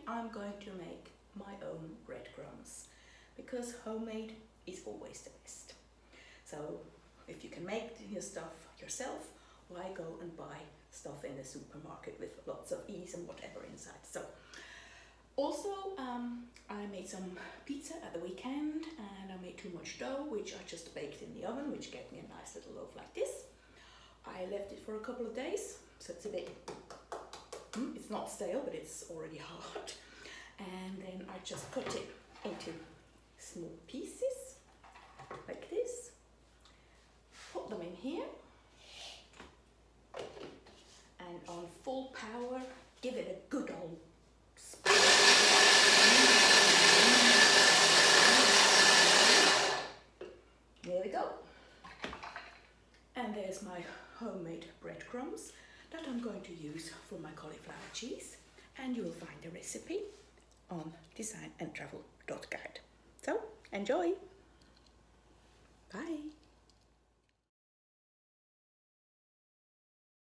I'm going to make my own breadcrumbs, because homemade is always the best. So if you can make your stuff yourself, why go and buy stuff in the supermarket with lots of ease and whatever inside? So also I made some pizza at the weekend, and I made too much dough, which I just baked in the oven, which gave me a nice little loaf like this. I left it for a couple of days, so it's a bit, it's not stale, but it's already hard. And then I just cut it into small pieces like this, put them in here, and on full power give it a good old spin. There we go. And there's my homemade breadcrumbs that I'm going to use for my cauliflower cheese, and you'll find the recipe on designandtravel.guide. So enjoy!